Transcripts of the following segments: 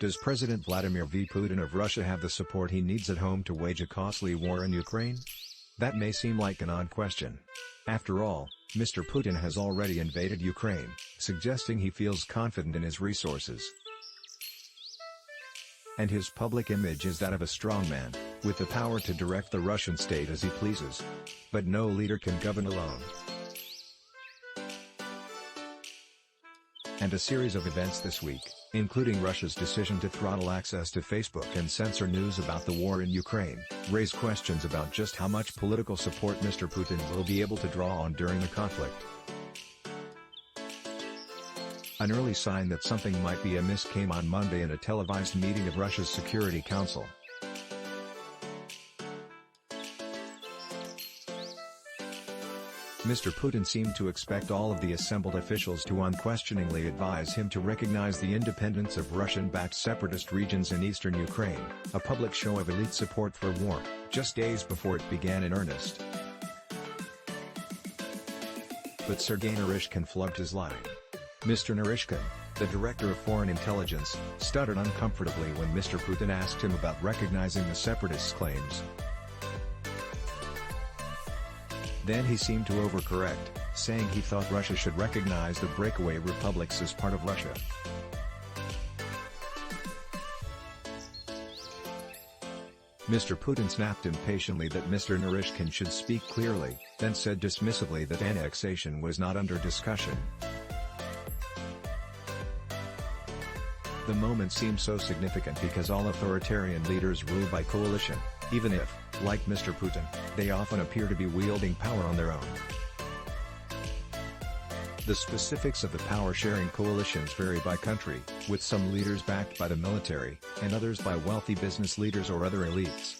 Does President Vladimir Putin of Russia have the support he needs at home to wage a costly war in Ukraine? That may seem like an odd question. After all, Mr. Putin has already invaded Ukraine, suggesting he feels confident in his resources. And his public image is that of a strongman, with the power to direct the Russian state as he pleases. But no leader can govern alone. And a series of events this week, including Russia's decision to throttle access to Facebook and censor news about the war in Ukraine, raise questions about just how much political support Mr. Putin will be able to draw on during the conflict. An early sign that something might be amiss came on Monday in a televised meeting of Russia's Security Council. Mr. Putin seemed to expect all of the assembled officials to unquestioningly advise him to recognize the independence of Russian-backed separatist regions in eastern Ukraine, a public show of elite support for war, just days before it began in earnest. But Sergei Naryshkin flubbed his line. Mr. Naryshkin, the director of foreign intelligence, stuttered uncomfortably when Mr. Putin asked him about recognizing the separatists' claims. Then he seemed to overcorrect, saying he thought Russia should recognize the breakaway republics as part of Russia. Mr. Putin snapped impatiently that Mr. Naryshkin should speak clearly, then said dismissively that annexation was not under discussion. The moment seemed so significant because all authoritarian leaders rule by coalition, even if, like Mr. Putin, they often appear to be wielding power on their own. The specifics of the power-sharing coalitions vary by country, with some leaders backed by the military, and others by wealthy business leaders or other elites.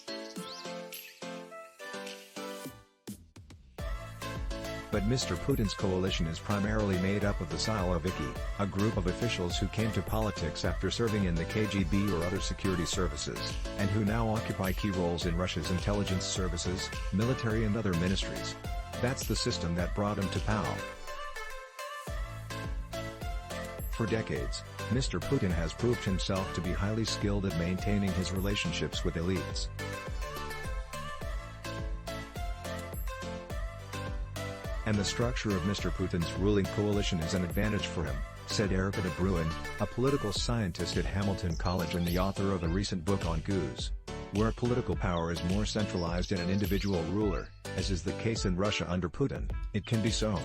But Mr. Putin's coalition is primarily made up of the Siloviki, a group of officials who came to politics after serving in the KGB or other security services, and who now occupy key roles in Russia's intelligence services, military and other ministries. That's the system that brought him to power. For decades, Mr. Putin has proved himself to be highly skilled at maintaining his relationships with elites. And the structure of Mr. Putin's ruling coalition is an advantage for him, said Erica de Bruin, a political scientist at Hamilton College and the author of a recent book on coups. Where political power is more centralized in an individual ruler, as is the case in Russia under Putin, it can be so.